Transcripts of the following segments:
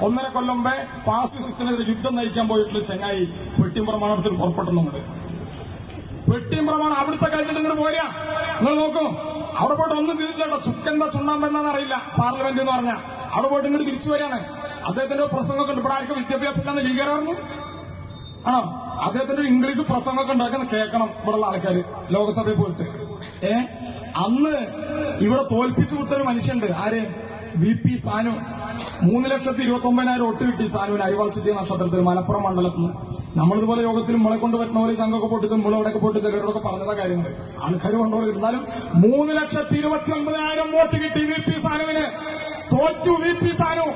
1.5 കൊല്ലം മുമ്പേ ഫാസിസത്തിനെതിരെ യുദ്ധം നയിക്കാൻ പോയിട്ടുള്ള ചെങ്ങായി പെട്ടിമ്പ്രമാണത്തിൽ പുറപ്പെട്ടുന്നുണ്ട്. പെട്ടിമ്പ്രമാണം അവിടുത്തെ കഴിഞ്ഞിട്ട് ഇങ്ങോട്ട് പോരാ. നിങ്ങൾ നോക്കൂ, അവിടെ പോയിട്ട് ഒന്നും ചെയ്തിട്ടില്ല. ചുക്കെന്താ ചുണ്ണാമ്പെന്താന്ന് അറിയില്ല പാർലമെന്റ് എന്ന് പറഞ്ഞാൽ. അവിടെ പോയിട്ട് ഇങ്ങോട്ട് തിരിച്ചു വരികയാണ്. അദ്ദേഹത്തിന്റെ പ്രസംഗമൊക്കെ ഉണ്ട്. ഇവിടെ ആർക്കും വിദ്യാഭ്യാസം ഇല്ലാന്ന് ലീഗരായിരുന്നു ആണോ? അദ്ദേഹത്തിന്റെ ഒരു ഇംഗ്ലീഷ് പ്രസംഗമൊക്കെ ഉണ്ടാക്കുന്ന കേൾക്കണം ഇവിടെയുള്ള ആൾക്കാർ ലോകസഭയിൽ പോയിട്ട്. അന്ന് ഇവിടെ തോൽപ്പിച്ചു വിട്ടൊരു മനുഷ്യണ്ട്. ആര്? VP സാനു. 3,29,000 വോട്ട് കിട്ടി സാനുവിന് അരിവാൾ സിറ്റി നക്ഷത്രത്തിൽ മലപ്പുറം മണ്ഡലത്തിൽ നിന്ന്. നമ്മളിതുപോലെ യോഗത്തിൽ മുളെ കൊണ്ട് പറ്റുന്ന പോലെ ചങ്കൊക്കെ പൊട്ടിച്ച് മുള എവിടെയൊക്കെ പൊട്ടിച്ച് ചിലരോടൊക്കെ പറഞ്ഞതാ കാര്യങ്ങൾ. ആൾക്കാർ കൊണ്ടുപോയി. എന്നാലും 3,29,000 വോട്ട് കിട്ടി VP സാനുവിന്. തോറ്റു VP സാനു.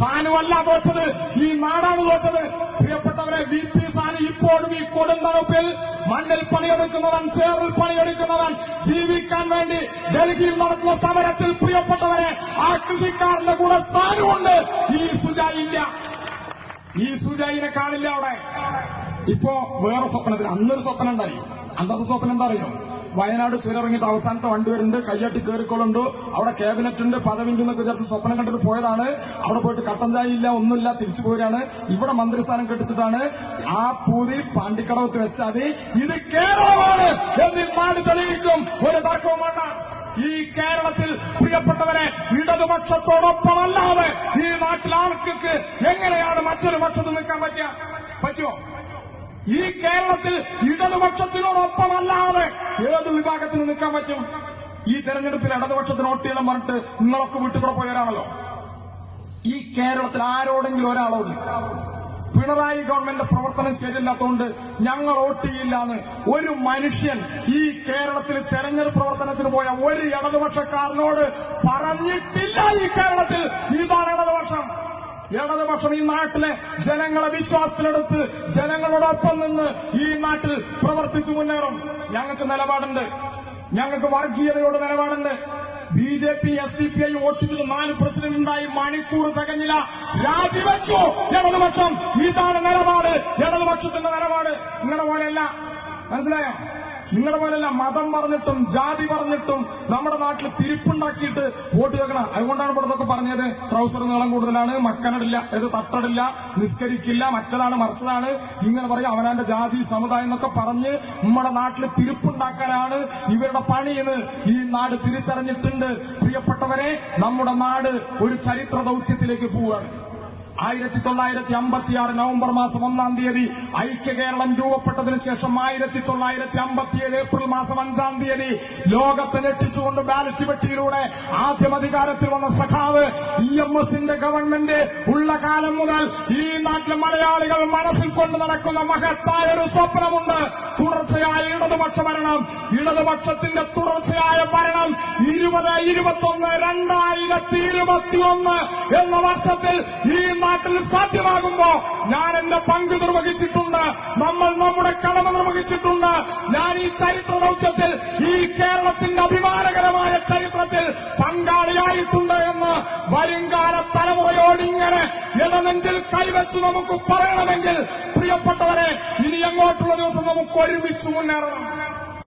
സാനുവല്ല തോറ്റത്, ഈ നാടാണ് തോറ്റത്. പ്രിയപ്പെട്ടവരെ, VP സാനു ഇപ്പോഴും ഈ കൊടുന്തണുപ്പിൽ മണ്ണിൽ പണിയെടുക്കുന്നവൻ, ചേറിൽ പണിയെടുക്കുന്നവൻ, ജീവിക്കാൻ വേണ്ടി ഡൽഹിയിൽ നടക്കുന്ന സമരത്തിൽ പ്രിയപ്പെട്ടവരെ ആ കൃഷിക്കാരന്റെ കൂടെ സാനുവുണ്ട്. ഈ സുജായി ഇല്ല. ഈ സുജായിനെ കാണില്ല അവിടെ. ഇപ്പോ വേറെ സ്വപ്നത്തിൽ അന്നൊരു സ്വപ്നം ഉണ്ടായി. അന്നത്തെ സ്വപ്നം എന്താ അറിയോ? വയനാട് ചുരമിറങ്ങിയിട്ട് അവസാനത്തെ വണ്ടി വരുന്നുണ്ട്, കയ്യാട്ടി കയറിക്കോളുണ്ട്, അവിടെ ക്യാബിനറ്റ് ഉണ്ട്, പദവിണ്ട് എന്നൊക്കെ വിചാരിച്ച് സ്വപ്നം കണ്ടിട്ട് പോയതാണ്. അവിടെ പോയിട്ട് കട്ടൻ ചായ ഇല്ല, ഒന്നുമില്ല, തിരിച്ചു പോരാണ്. ഇവിടെ മന്ത്രിസ്ഥാനം കെട്ടിച്ചിട്ടാണ്. ആ പൂതി പാണ്ടിക്കടവത്ത് വെച്ചാൽ ഇത് കേരളമാണ് എന്ന് നാട് തെളിയിക്കും. ഒരു തർക്കവും വേണ്ട. ഈ കേരളത്തിൽ പ്രിയപ്പെട്ടവരെ ഇടതുപക്ഷത്തോടൊപ്പമല്ലാതെ ഈ നാട്ടിൽ ആൾക്ക് എങ്ങനെയാണ് മറ്റൊരു പക്ഷത്ത് നിൽക്കാൻ പറ്റുമോ? ഈ കേരളത്തിൽ ഇടതുപക്ഷത്തിനോടൊപ്പമല്ലാതെ ഏത് വിഭാഗത്തിന് നിൽക്കാൻ പറ്റും? ഈ തെരഞ്ഞെടുപ്പിൽ ഇടതുപക്ഷത്തിന് വോട്ട് ചെയ്യണം പറഞ്ഞിട്ട് നിങ്ങളൊക്കെ വീട്ടുകൂടെ പോയവരാണല്ലോ. ഈ കേരളത്തിൽ ആരോടെങ്കിലും ഒരാളോട് പിണറായി ഗവൺമെന്റ് പ്രവർത്തനം ശരിയല്ലാത്തതുകൊണ്ട് ഞങ്ങൾ വോട്ട് ചെയ്യില്ലാന്ന് ഒരു മനുഷ്യൻ ഈ കേരളത്തിൽ തെരഞ്ഞെടുപ്പ് പ്രവർത്തനത്തിന് പോയ ഒരു ഇടതുപക്ഷക്കാരനോട് പറഞ്ഞിട്ടില്ല. ഈ കേരളത്തിൽ ഇതാണ് ഇടതുപക്ഷം. ഇടതുപക്ഷം ഈ നാട്ടിലെ ജനങ്ങളെ വിശ്വാസത്തിലെടുത്ത് ജനങ്ങളോടൊപ്പം നിന്ന് ഈ നാട്ടിൽ പ്രവർത്തിച്ചു മുന്നേറും. ഞങ്ങൾക്ക് നിലപാടുണ്ട്. ഞങ്ങൾക്ക് വർഗീയതയോട് നിലപാടുണ്ട്. BJP SDPI വോട്ട് ചെയ്തിട്ട് 4 പ്രസിഡന്റ് ഉണ്ടായി. മണിക്കൂർ തികഞ്ഞില്ല, രാജിവെച്ചു ഇടതുപക്ഷം. ഇതാണ് നിലപാട്, ഇടതുപക്ഷത്തിന്റെ നിലപാട്. നിങ്ങളുടെ പോലെയല്ല, മനസ്സിലായോ? നിങ്ങളുടെ പോലെയല്ല. മതം പറഞ്ഞിട്ടും ജാതി പറഞ്ഞിട്ടും നമ്മുടെ നാട്ടിൽ തിരിപ്പുണ്ടാക്കിയിട്ട് വോട്ട് വെക്കണം. അതുകൊണ്ടാണ് ഇവിടെ ഇതൊക്കെ പറഞ്ഞത്. ട്രൗസർ നീളം കൂടുതലാണ്, മക്കനടില്ല, ഇത് തട്ടടില്ല, നിസ്കരിക്കില്ല, മറ്റതാണ് മറിച്ചതാണ്, ഇങ്ങനെ പറയും. അവനാന്റെ ജാതി സമുദായം എന്നൊക്കെ പറഞ്ഞ് നമ്മുടെ നാട്ടിൽ തിരിപ്പുണ്ടാക്കാനാണ് ഇവരുടെ പണിയെന്ന് ഈ നാട് തിരിച്ചറിഞ്ഞിട്ടുണ്ട്. പ്രിയപ്പെട്ടവരെ, നമ്മുടെ നാട് ഒരു ചരിത്ര ദൌത്യത്തിലേക്ക് പോവുകയാണ്. 1956 നവംബർ മാസം 1-ാം തീയതി ഐക്യ കേരളം രൂപപ്പെട്ടതിനു ശേഷം 1957 ഏപ്രിൽ മാസം 5-ാം തീയതി ലോകത്തെ ഞെട്ടിച്ചുകൊണ്ട് ബാലറ്റ് പെട്ടിയിലൂടെ ആദ്യം അധികാരത്തിൽ വന്ന സഖാവ് EMSന്റെ ഗവൺമെന്റ് ഉള്ള കാലം മുതൽ ഈ നാട്ടിലെ മലയാളികൾ മനസ്സിൽ കൊണ്ട് നടക്കുന്ന മഹത്തായ ഒരു സ്വപ്നമുണ്ട്. തുടർച്ചയായ ഇടതുപക്ഷ ഭരണം. ഇടതുപക്ഷത്തിന്റെ തുടർച്ചയായ ഭരണം 2021 എന്ന വർഷത്തിൽ ഈ നാട്ടിൽ സാധ്യമാകുമ്പോ ഞാൻ എന്റെ പങ്ക് നിർവഹിച്ചിട്ടുണ്ട്. നമ്മൾ നമ്മുടെ കടമ നിർവഹിച്ചിട്ടുണ്ട്. ഞാൻ ഈ ചരിത്ര ദൌത്യത്തിൽ, ഈ കേരളത്തിന്റെ അഭിമാനകരമായ ചരിത്രത്തിൽ പങ്കാളിയായിട്ടുണ്ട് എന്ന് വരുംകാല തലമുറയോട് ഇങ്ങനെ ഇടനെഞ്ചിൽ കൈവച്ച് നമുക്ക് പറയണമെങ്കിൽ പ്രിയപ്പെട്ടവരെ, ഇനി അങ്ങോട്ടുള്ള ദിവസം നമുക്ക് ഒരുമിച്ച് മുന്നേറണം.